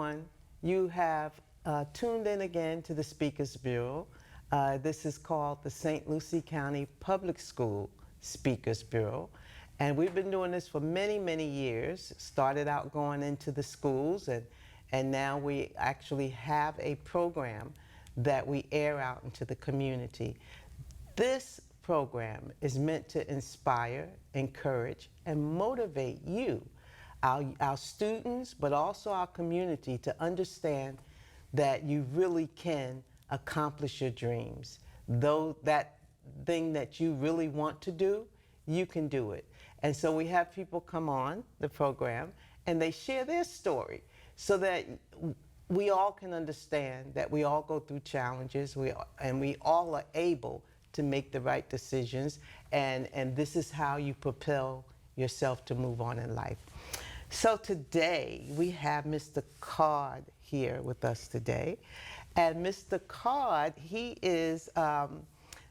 everyone. You have tuned in again to the Speakers Bureau. This is called the St. Lucie County Public School Speakers Bureau. And we've been doing this for many, many years. Started out going into the schools, and now we actually have a program that we air out into the community. This program is meant to inspire, encourage, and motivate you, our students, but also our community, to understand that you really can accomplish your dreams. Though that thing that you really want to do, you can do it. And so we have people come on the program and they share their story so that we all can understand that we all go through challenges, and we all are able to make the right decisions, and this is how you propel yourself to move on in life. So today we have Mr. Card here with us today, and Mr. Card, he is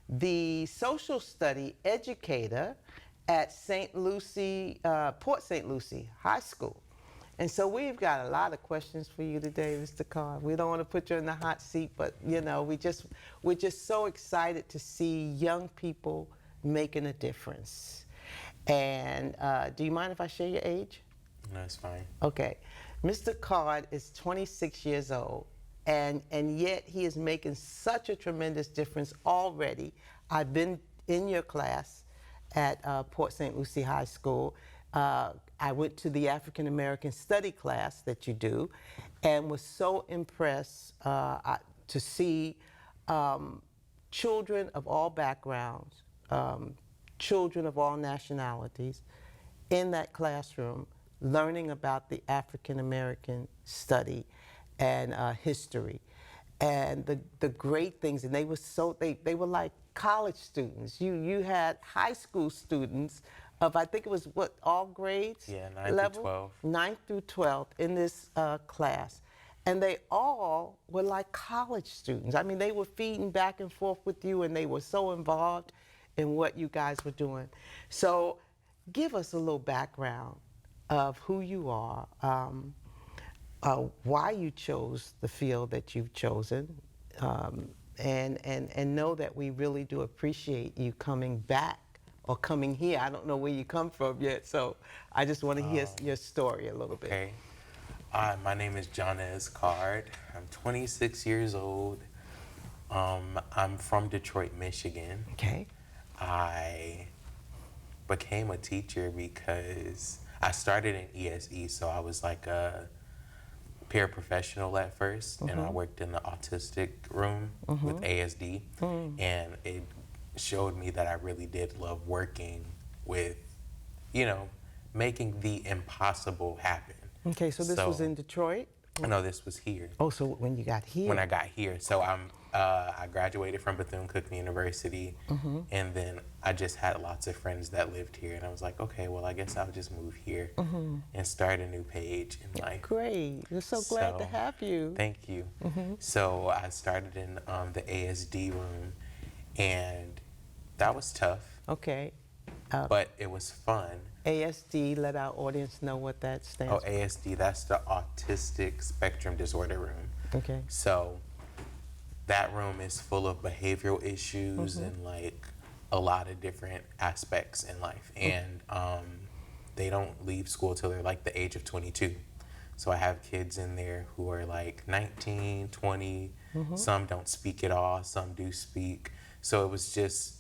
the social study educator at Port St. Lucie High School. And so we've got a lot of questions for you today, Mr. Card. We don't want to put you in the hot seat, but you know, we're just so excited to see young people making a difference. And do you mind if I share your age? No, it's fine. Okay. Mr. Card is 26 years old, and yet he is making such a tremendous difference already. I've been in your class at Port St. Lucie High School. I went to the African American study class that you do, and was so impressed to see children of all backgrounds, children of all nationalities in that classroom learning about the African American study and history. And the great things, and they were like college students. You had high school students of, I think it was what, all grades? Yeah, 9 level? through 12. 9 through 12 in this class. And they all were like college students. I mean, they were feeding back and forth with you, and they were so involved in what you guys were doing. So give us a little background of who you are, why you chose the field that you've chosen, and know that we really do appreciate you coming back or coming here. I don't know where you come from yet, so I just want to hear your story a little bit. Okay. My name is Jhanez Card. I'm 26 years old. I'm from Detroit, Michigan. Okay. I became a teacher because I started in ESE, so I was like a paraprofessional at first, and I worked in the autistic room with ASD, and it showed me that I really did love working with, you know, making the impossible happen. Okay, so this was in Detroit? No, this was here. Oh, so when you got here? When I got here. So I graduated from Bethune-Cookman University, and then I just had lots of friends that lived here, and I was like, okay, well, I guess I'll just move here and start a new page in life. Great. We're so glad to have you. Thank you. So I started in the ASD room, and that was tough. Okay. But it was fun. ASD, let our audience know what that stands for. Oh, ASD, that's the Autistic Spectrum Disorder room. Okay. So that room is full of behavioral issues and like a lot of different aspects in life. And they don't leave school till they're like the age of 22. So I have kids in there who are like 19, 20, some don't speak at all, some do speak. So it was just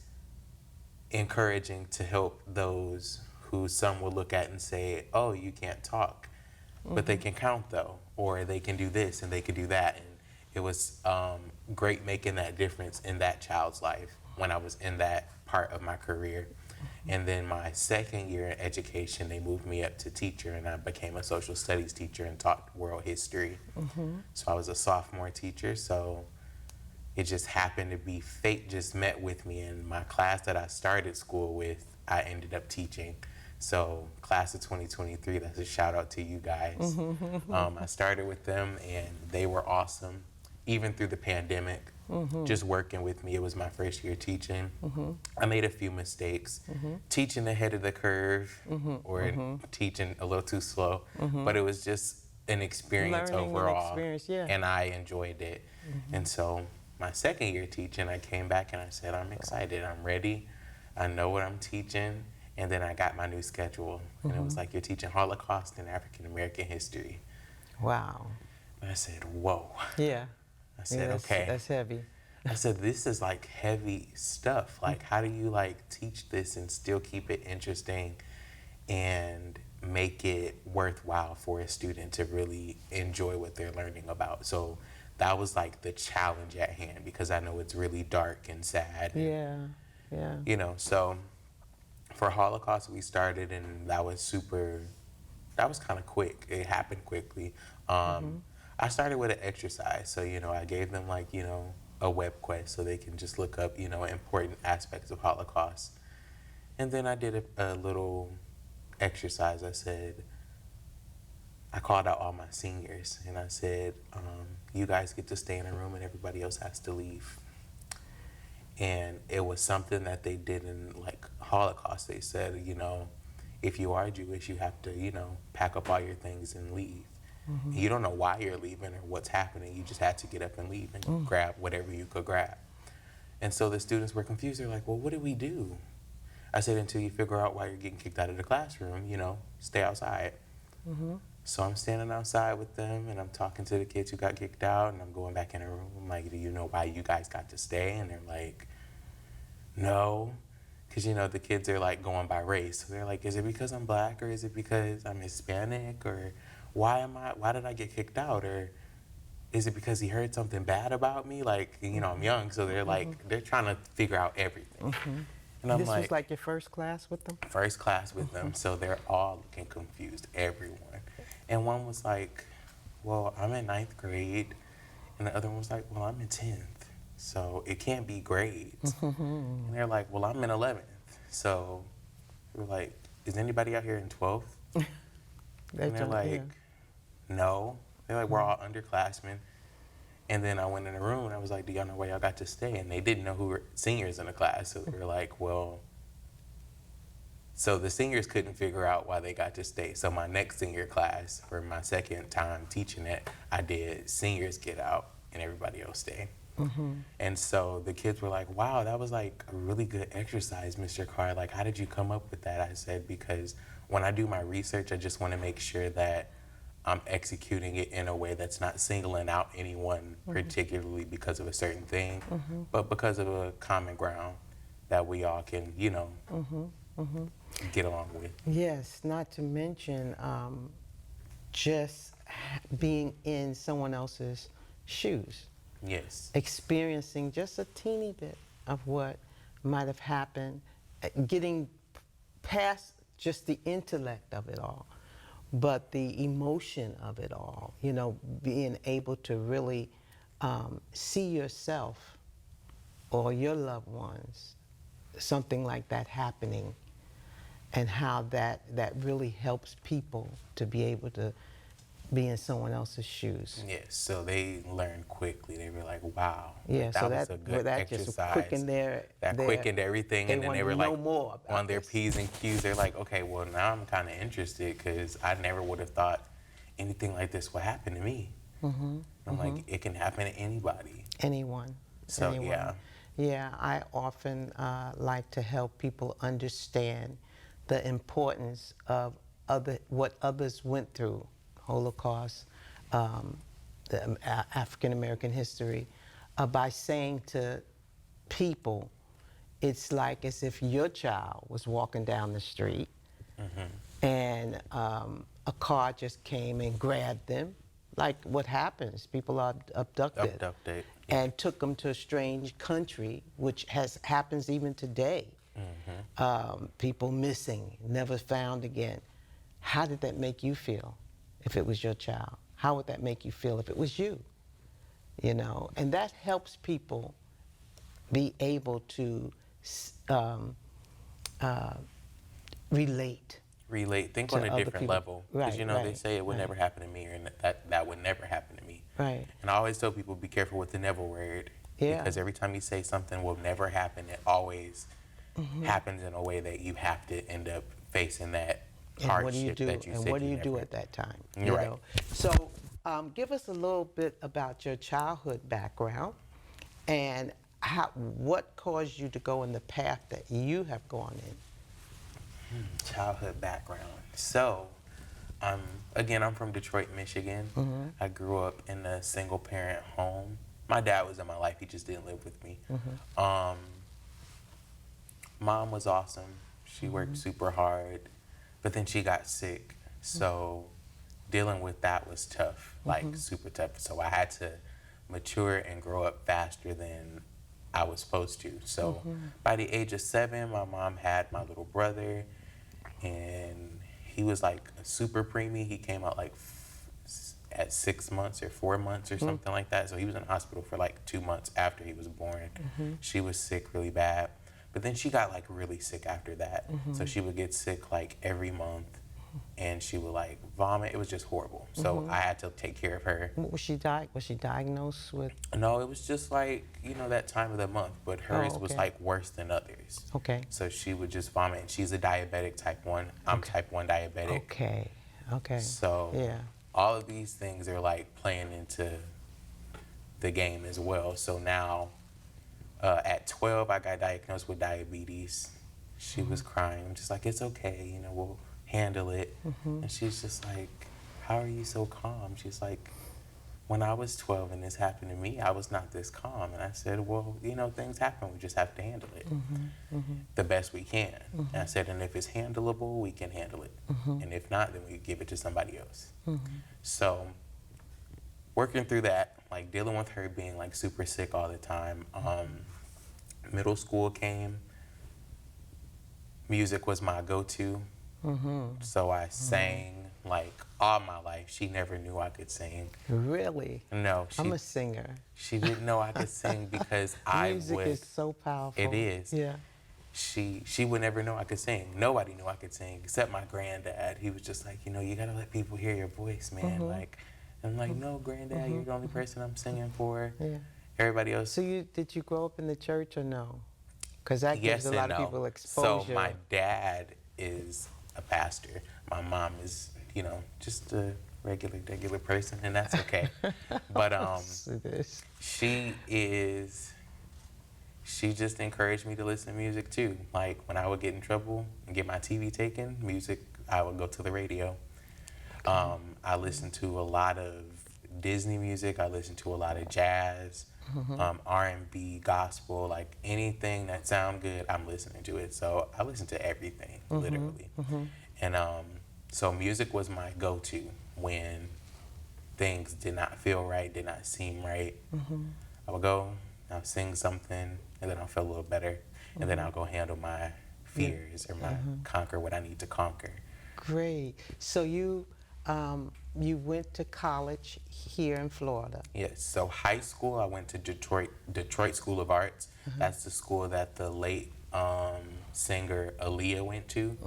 encouraging to help those who some will look at and say, oh, you can't talk, but they can count though, or they can do this and they can do that. And it was great making that difference in that child's life when I was in that part of my career. And then my second year in education, they moved me up to teacher, and I became a social studies teacher and taught world history. So I was a sophomore teacher, so it just happened to be fate just met with me, and my class that I started school with, I ended up teaching. So class of 2023, that's a shout out to you guys. I started with them, and they were awesome, even through the pandemic, just working with me. It was my first year teaching. I made a few mistakes, teaching ahead of the curve or teaching a little too slow, but it was just an experience Learning and overall. experience, yeah. And I enjoyed it. And so my second year teaching, I came back and I said, I'm excited, I'm ready, I know what I'm teaching. And then I got my new schedule, and it was like, you're teaching Holocaust and African American history. Wow. And I said, whoa. Yeah. I said, that's, okay. That's heavy. I said, this is like heavy stuff. Like, how do you like teach this and still keep it interesting and make it worthwhile for a student to really enjoy what they're learning about? So that was like the challenge at hand, because I know it's really dark and sad. And, Yeah. you know, so for Holocaust, we started, and that was kind of quick. It happened quickly. I started with an exercise. So, you know, I gave them like, you know, a web quest so they can just look up, you know, important aspects of Holocaust. And then I did a little exercise. I called out all my seniors, and I said, you guys get to stay in a room and everybody else has to leave. And it was something that they did in like Holocaust. They said, you know, if you are Jewish, you have to, you know, pack up all your things and leave. And you don't know why you're leaving or what's happening. You just had to get up and leave and grab whatever you could grab. And so the students were confused. They're like, well, what do we do? I said, until you figure out why you're getting kicked out of the classroom, you know, stay outside. So I'm standing outside with them, and I'm talking to the kids who got kicked out, and I'm going back in the room. I'm like, do you know why you guys got to stay? And they're like, no. Because, you know, the kids are like going by race. So they're like, is it because I'm black, or is it because I'm Hispanic, or why did I get kicked out? Or is it because he heard something bad about me? Like, you know, I'm young, so they're like, they're trying to figure out everything. And I'm This was like your first class with them? First class with them, so they're all looking confused, everyone. And one was like, well, I'm in 9th grade. And the other one was like, well, I'm in 10th. So it can't be grades. And they're like, well, I'm in 11th. So we're like, is anybody out here in 12th? And they're like, no. They're like, we're all underclassmen. And then I went in the room and I was like, do y'all know where y'all got to stay? And they didn't know who were seniors in the class. So they were like, well, so the seniors couldn't figure out why they got to stay. So my next senior class, for my second time teaching it, I did seniors get out and everybody else stay. And so the kids were like, wow, that was like a really good exercise, Mr. Carr. Like, how did you come up with that? I said, because when I do my research, I just want to make sure that I'm executing it in a way that's not singling out anyone particularly because of a certain thing, but because of a common ground that we all can, you know, get along with. Yes, not to mention just being in someone else's shoes. Yes. Experiencing just a teeny bit of what might have happened, getting past just the intellect of it all, but the emotion of it all, you know, being able to really see yourself or your loved ones, something like that happening, and how that really helps people to be able to be in someone else's shoes. Yes, so they learned quickly. They were like, wow, Yeah, like, that so was a good that exercise. just quickened that quickened everything, and then they were like, on their P's and Q's, they're like, okay, well, now I'm kind of interested, because I never would have thought anything like this would happen to me. I'm like, it can happen to anybody. Anyone. So, anyone. yeah. Yeah, I often like to help people understand the importance of what others went through, Holocaust, the African American history, by saying to people, it's like as if your child was walking down the street and a car just came and grabbed them, like what happens, people are abducted. And took them to a strange country, which happens even today. People missing, never found again. How did that make you feel if it was your child? How would that make you feel if it was you? You know, and that helps people be able to relate. Think on a different people. level. Because, you know, they say it would never happen to me, or that would never happen to me. Right. And I always tell people, be careful with the never word. Yeah. Because every time you say something will never happen, it always happens in a way that you have to end up facing that And what do you hardship do? that you And said what do you you do never. at that time? You're right. So, give us a little bit about your childhood background and what caused you to go in the path that you have gone in. Childhood background. So, again, I'm from Detroit, Michigan. I grew up in a single parent home. My dad was in my life, he just didn't live with me. Mom was awesome. She worked super hard, but then she got sick. So dealing with that was tough, like super tough. So I had to mature and grow up faster than I was supposed to. So by the age of 7, my mom had my little brother, and he was like a super preemie. He came out like at 6 months or 4 months or something like that. So he was in the hospital for like 2 months after he was born. She was sick really bad. But then she got like really sick after that. So she would get sick like every month, and she would like vomit. It was just horrible. So I had to take care of her. What was she was she diagnosed with? No, it was just like, that time of the month, but hers was okay. like worse than others. Okay. So she would just vomit, and she's a diabetic type 1. I'm type 1 diabetic. Okay. Okay. So yeah. all of these things are like playing into the game as well. So now at 12, I got diagnosed with diabetes. She was crying. I'm just like, it's okay, we'll handle it. And she's just like, how are you so calm? She's like, when I was 12 and this happened to me, I was not this calm. And I said, well, things happen. We just have to handle it the best we can. And I said, and if it's handleable, we can handle it. And if not, then we give it to somebody else. So working through that, like dealing with her being like super sick all the time. Middle school came. Music was my go-to. So I sang like all my life. She never knew I could sing. Really? No, I'm a singer. she didn't know I could sing because Music is so powerful. It is. Yeah. She would never know I could sing. Nobody knew I could sing except my granddad. He was just like, you gotta let people hear your voice, man. Like, I'm like, no, granddad, you're the only person I'm singing for. Yeah. Everybody else. So did you grow up in the church or no? Because that Yes gives a and lot of no. people exposure. So my dad is a pastor. My mom is, just a regular person, and that's okay. But she just encouraged me to listen to music too. Like when I would get in trouble and get my TV taken, music, I would go to the radio. I listened to a lot of Disney music. I listened to a lot of jazz, R&B, gospel, like anything that sound good, I'm listening to it. So I listen to everything, literally. And so music was my go-to when things did not feel right, did not seem right. I would go, I'll sing something, and then I'll feel a little better. And then I'll go handle my fears or conquer what I need to conquer. Great. So you went to college here in Florida. Yes. So high school, I went to Detroit School of Arts. That's the school that the late singer Aaliyah went to.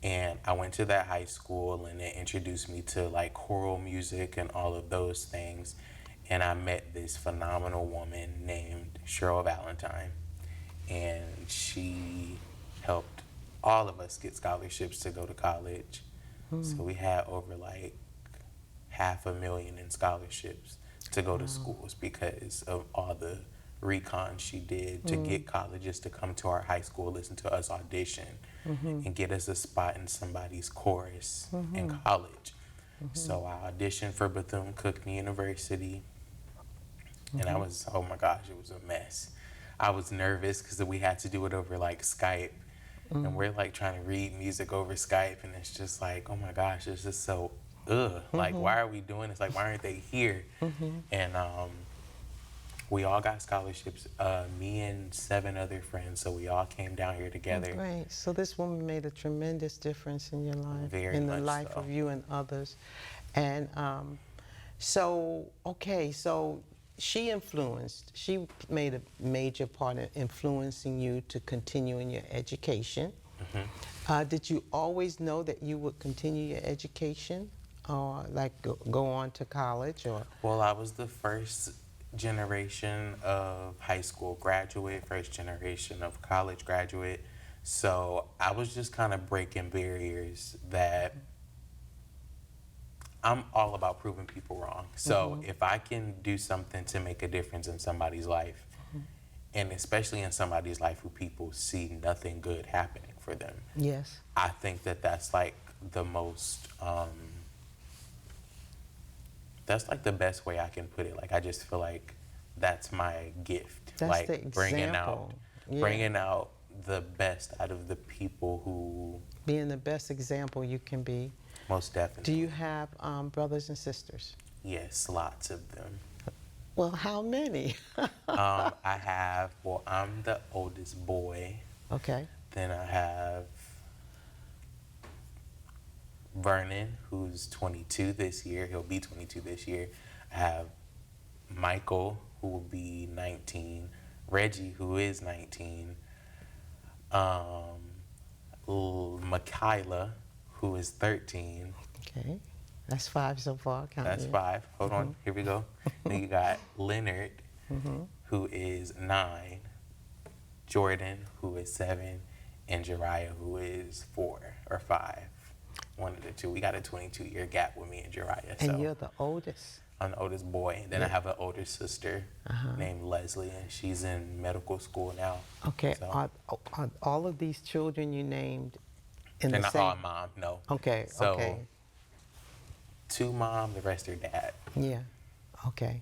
And I went to that high school, and it introduced me to like choral music and all of those things. And I met this phenomenal woman named Cheryl Valentine, and she helped all of us get scholarships to go to college. So we had over like $500,000 in scholarships to go to schools because of all the recon she did to get colleges to come to our high school, listen to us audition, and get us a spot in somebody's chorus in college. So I auditioned for Bethune-Cookman University, and I was, oh my gosh, it was a mess. I was nervous because we had to do it over like Skype. And we're like trying to read music over Skype, and it's just like, oh my gosh, it's just so, like, why are we doing this? Like, why aren't they here? And we all got scholarships, me and 7 other friends, so we all came down here together. Great. So this woman made a tremendous difference in your life, Very in the much life so. of you and others. And so she made a major part in influencing you to continue in your education. Did you always know that you would continue your education, or like go on to college, or? Well, I was the first generation of high school graduate, first generation of college graduate. So I was just kind of breaking barriers that I'm all about proving people wrong. So if I can do something to make a difference in somebody's life, and especially in somebody's life who people see nothing good happening for them, Yes. I think that that's like the most, that's like the best way I can put it. Like I just feel like that's my gift. That's like the example. Yeah. bringing out the best out of the people who Being the best example you can be. most definitely. Do you have brothers and sisters? Yes, lots of them. Well, how many? I have, well, I'm the oldest boy. Okay. Then I have Vernon, who's 22 this year. He'll be 22 this year. I have Michael, who will be 19. Reggie, who is 19. Makayla, who is 13. Okay. That's 5 so far. Count That's it. 5. Hold on. Here we go. Then you got Leonard, who is 9. Jordan, who is 7. And Jariah, who is 4 or 5. One of the two. We got a 22-year gap with me and Jariah. And so you're the oldest. I'm the oldest boy. Then I have an older sister named Leslie, and she's in medical school now. Okay. So, Are all of these children you named in they're the not same? all mom, no. Okay. So, Okay. 2 mom, the rest are dad. Yeah. Okay.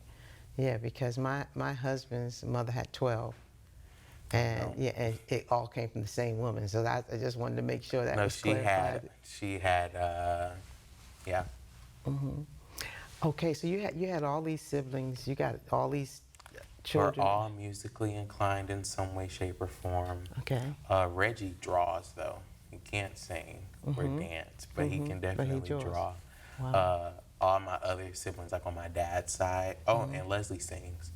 Yeah, because my husband's mother had 12. And yeah, and it all came from the same woman. So I just wanted to make sure that No, was clarified. she had, yeah. Okay, so you had all these siblings. You got all these We're children. all musically inclined in some way, shape, or form. Okay. Reggie draws, though. He can't sing or dance, but he can definitely draws. draw. Wow. All my other siblings, like on my dad's side, and Leslie sings.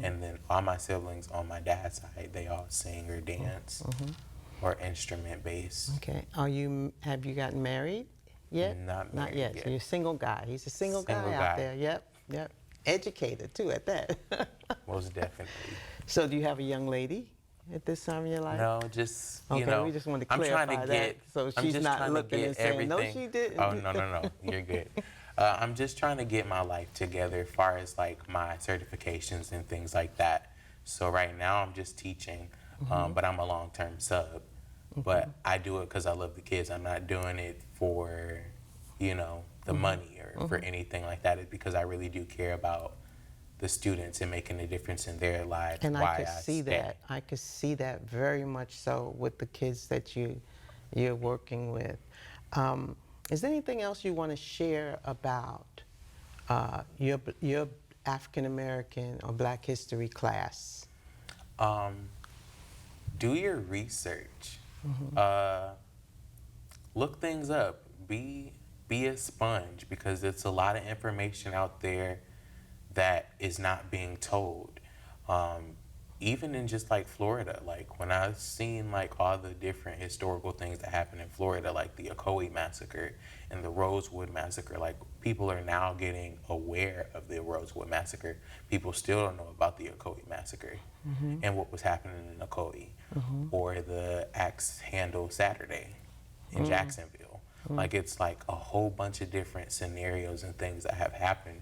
And then all my siblings on my dad's side, they all sing or dance or instrument based. Okay. Have you gotten married yet? Not Not married yet. yet. So you're a single guy. He's a single Single guy guy. out there. Yep. Yep. Educated too at that. Most definitely. So do you have a young lady at this time in your life? No, just, Okay, you know, we just wanted to I'm trying clarify to that, get, so I'm she's just not trying to looking get and saying, "No, everything. she didn't." Oh, no, you're good. I'm just trying to get my life together as far as like my certifications and things like that. So right now I'm just teaching, but I'm a long-term sub. But I do it because I love the kids. I'm not doing it for, you know, the money or for anything like that. It's because I really do care about the students and making a difference in their lives. And why I could see stay. that. I could see that very much so with the kids that you're working with. Is there anything else you want to share about your African American or Black History class? Do your research. Look things up. Be a sponge, because it's a lot of information out there that is not being told. Even in just like Florida, like when I've seen like all the different historical things that happened in Florida, like the Ocoee massacre and the Rosewood massacre, like people are now getting aware of the Rosewood massacre. People still don't know about the Ocoee massacre and what was happening in Ocoee, or the Axe Handle Saturday in Jacksonville. Like it's like a whole bunch of different scenarios and things that have happened.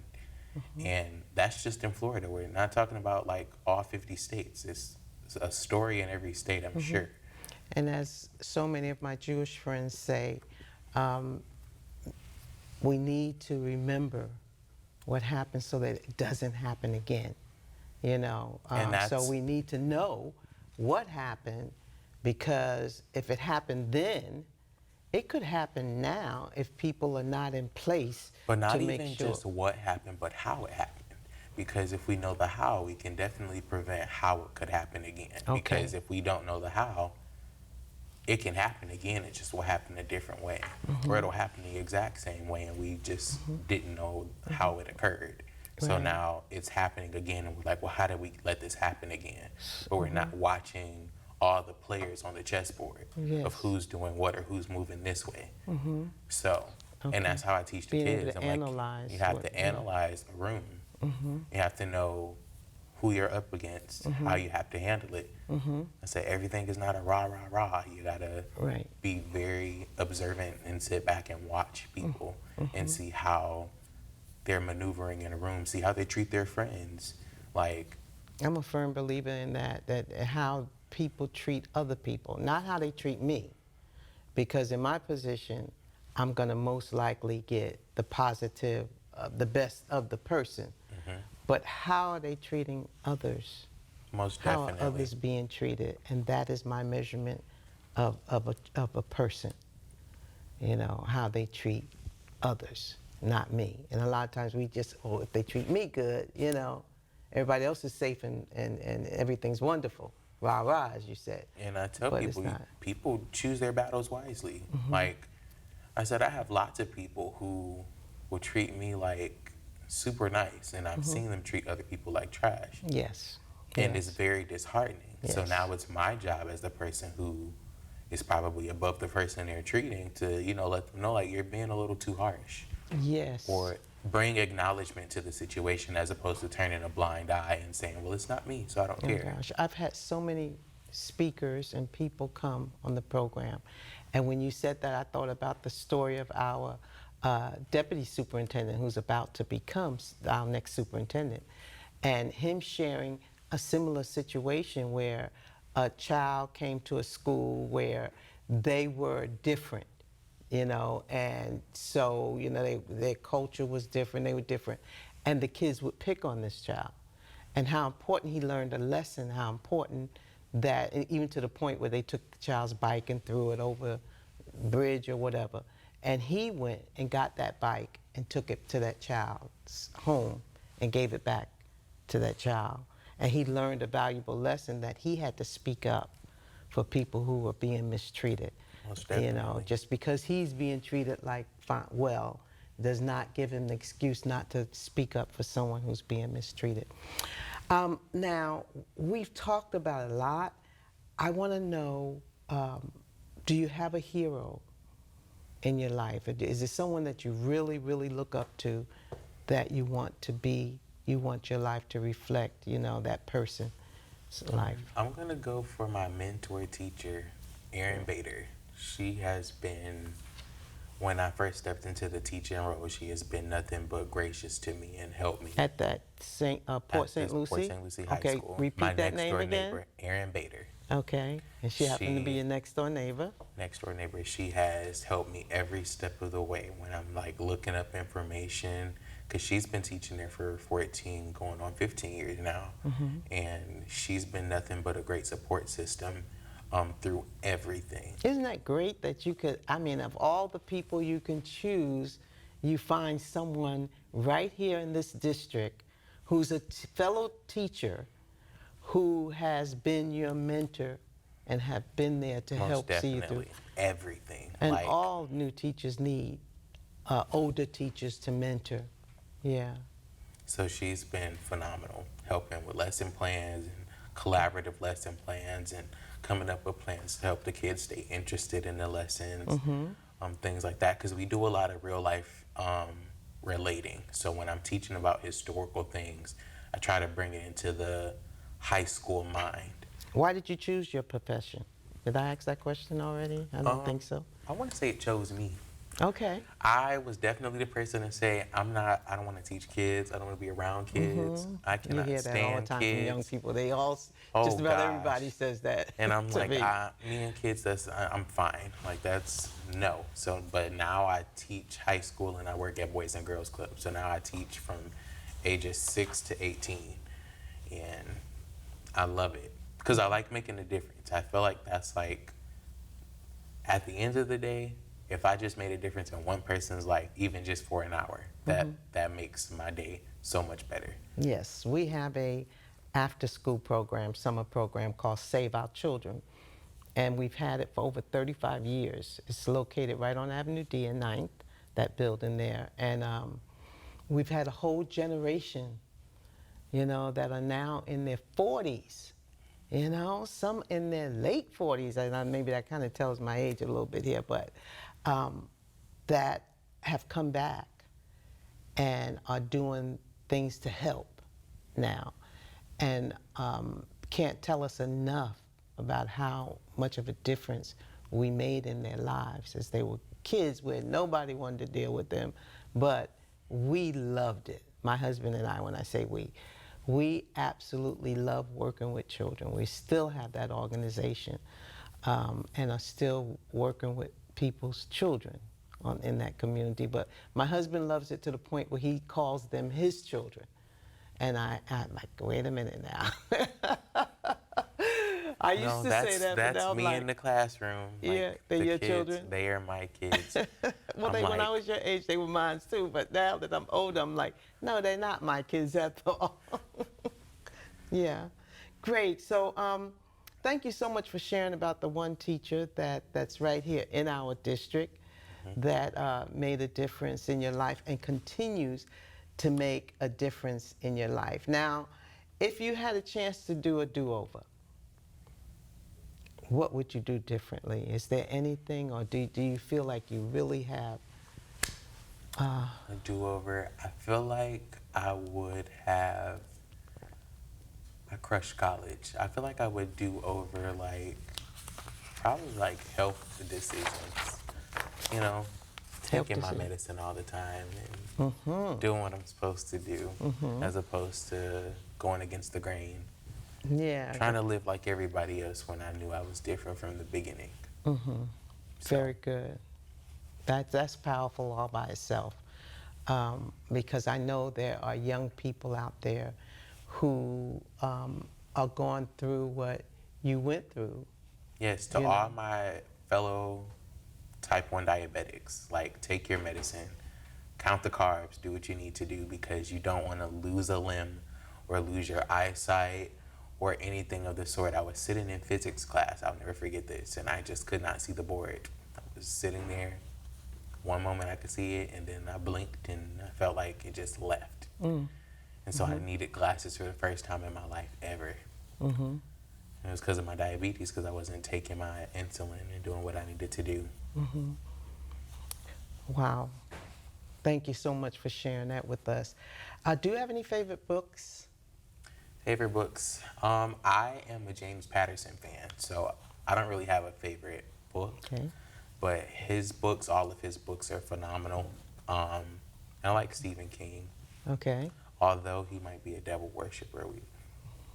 And that's just in Florida. We're not talking about like all 50 states. It's a story in every state, I'm sure. And as so many of my Jewish friends say, we need to remember what happened so that it doesn't happen again. You know, And so we need to know what happened, because if it happened then, it could happen now if people are not in place But not to make even sure. just what happened, but how it happened. Because if we know the how, we can definitely prevent how it could happen again. Okay. Because if we don't know the how, it can happen again. It just will happen a different way. Or it'll happen the exact same way and we just didn't know how it occurred. So Right. now it's happening again and we're like, well, how did we let this happen again? But we're not watching all the players on the chessboard Yes. of who's doing what or who's moving this way. So, and that's how I teach the Being able kids. to I'm like, analyze you have what- to analyze a room. You have to know who you're up against, how you have to handle it. I say everything is not a rah, rah, rah. You gotta Right. be very observant and sit back and watch people and see how they're maneuvering in a room, see how they treat their friends. Like, I'm a firm believer in that how people treat other people, not how they treat me. Because in my position, I'm going to most likely get the positive, the best of the person. But how are they treating others? most How are definitely. others being treated? And that is my measurement of a person, you know, how they treat others, not me. And a lot of times we just, oh, if they treat me good, you know, everybody else is safe and everything's wonderful. Rah, rah, as you said. And I tell But it's people, not. people choose their battles wisely. Like I said, I have lots of people who will treat me like super nice, and I've seen them treat other people like trash. Yes. And Yes. it's very disheartening. So Yes. now it's my job as the person who is probably above the person they're treating to, you know, let them know like you're being a little too harsh, Yes. or bring acknowledgement to the situation as opposed to turning a blind eye and saying, well, it's not me, so I don't Oh care. gosh, I've had so many speakers and people come on the program, and when you said that, I thought about the story of our deputy superintendent who's about to become our next superintendent, and him sharing a similar situation where a child came to a school where they were different, you know, and so, you know, their culture was different, they were different, and the kids would pick on this child. And how important he learned a lesson, how important that, and even to the point where they took the child's bike and threw it over a bridge or whatever. And he went and got that bike and took it to that child's home and gave it back to that child. And he learned a valuable lesson that he had to speak up for people who were being mistreated. Most You know, definitely. just because he's being treated like well does not give him the excuse not to speak up for someone who's being mistreated. Now, we've talked about it a lot. I want to know, do you have a hero in your life? Is there someone that you really, really look up to that you want to be, you want your life to reflect, you know, that person's life? I'm going to go for my mentor teacher, Erin Bader. She has been, when I first stepped into the teaching role, she has been nothing but gracious to me and helped me. At that Port At St. this Lucie? Port St. Lucie High Okay, School. repeat My that next name door again. neighbor, Erin Bader. Okay, and she happened to be She- your next door neighbor. Next door neighbor, she has helped me every step of the way when I'm like looking up information, because she's been teaching there for 14, going on 15 years now. And she's been nothing but a great support system through everything. Isn't that great that you could, I mean, of all the people you can choose, you find someone right here in this district who's a fellow teacher who has been your mentor and have been there to Most help see you definitely. through. Everything. And like, all new teachers need older teachers to mentor. Yeah. So she's been phenomenal, helping with lesson plans and collaborative lesson plans and coming up with plans to help the kids stay interested in the lessons, things like that. Because we do a lot of real life relating. So when I'm teaching about historical things, I try to bring it into the high school mind. Why did you choose your profession? Did I ask that question already? I don't think so. I want to say it chose me. Okay. I was definitely the person to say, I don't want to teach kids. I don't want to be around kids. I You cannot hear that stand all the time kids. from young people. They all, Oh, just about gosh. everybody says that. And I'm to like, me. me and kids, I'm fine. Like, that's no. So, but now I teach high school and I work at Boys and Girls Club. So now I teach from ages 6 to 18. And I love it because I like making a difference. I feel like that's like, at the end of the day, if I just made a difference in one person's life, even just for an hour, that makes my day so much better. Yes, we have a after-school program, summer program called Save Our Children, and we've had it for over 35 years. It's located right on Avenue D in 9th, that building there, and we've had a whole generation, you know, that are now in their 40s, you know, some in their late 40s, and maybe that kind of tells my age a little bit here, but that have come back and are doing things to help now. and can't tell us enough about how much of a difference we made in their lives as they were kids where nobody wanted to deal with them, but we loved it. My husband and I, when I say we absolutely love working with children. We still have that organization and are still working with people's children in that community. But my husband loves it to the point where he calls them his children. And I'm like, wait a minute now. I used to say that, but that's now I'm me like, in the classroom. yeah, Like, they're the your kids, children? they are my kids. Well, I'm when I like, was your age, they were mine too. But now that I'm older, I'm like, no, they're not my kids at all. Yeah, great. So thank you so much for sharing about the one teacher that's right here in our district that made a difference in your life and continues to make a difference in your life. Now, if you had a chance to do a do-over, what would you do differently? Is there anything, or do you feel like you really have a do-over. I feel like I would have. I crushed college. I feel like I would do over like probably like health decisions. You know, Health taking my decisions. medicine all the time and doing what I'm supposed to do, as opposed to going against the grain. Yeah, Trying to live like everybody else when I knew I was different from the beginning. So, very good. That's powerful all by itself, because I know there are young people out there who are going through what you went through. yes, to You all know. my fellow type 1 diabetics, like, take your medicine, count the carbs, do what you need to do, because you don't want to lose a limb or lose your eyesight or anything of the sort. I was sitting in physics class, I'll never forget this, and I just could not see the board. I was sitting there, one moment I could see it, and then I blinked and I felt like it just left. And so I needed glasses for the first time in my life ever. And it was because of my diabetes, because I wasn't taking my insulin and doing what I needed to do. Wow. Thank you so much for sharing that with us. Do you have any favorite books? Favorite books? I am a James Patterson fan, so I don't really have a favorite book. Okay. But his books, all of his books are phenomenal. And I like Stephen King, Okay. although he might be a devil worshiper. We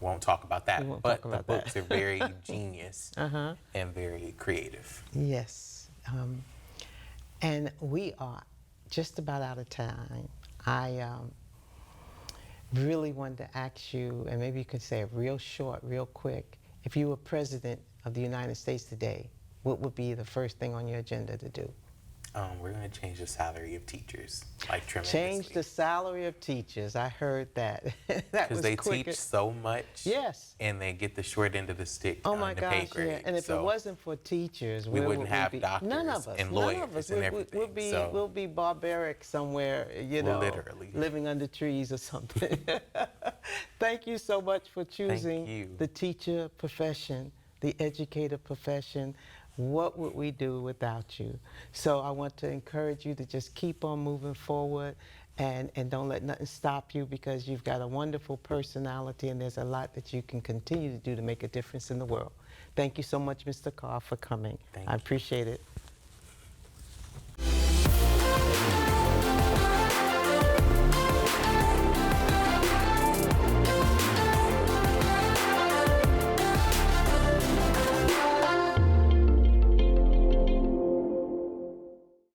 won't talk about We that. won't But talk the about that. books are very genius and very creative. Yes. And we are just about out of time. I really wanted to ask you, and maybe you could say it real short, real quick. If you were president of the United States today, what would be the first thing on your agenda to do? We're going to change the salary of teachers, like, tremendously. Change the salary of teachers. I heard that. That Because was they quick. teach so much. Yes. And they get the short end of the stick Oh on my the pay gosh, grade. yeah. And if So it wasn't for teachers, we where wouldn't would have be? doctors None of us. and None lawyers of us. and everything. We'll be barbaric somewhere, you know, Literally. living under trees or something. Thank you so much for choosing you. the teacher profession, the educator profession. What would we do without you? So I want to encourage you to just keep on moving forward and don't let nothing stop you, because you've got a wonderful personality and there's a lot that you can continue to do to make a difference in the world. Thank you so much, Mr. Carr, for coming. Thank I you. appreciate it.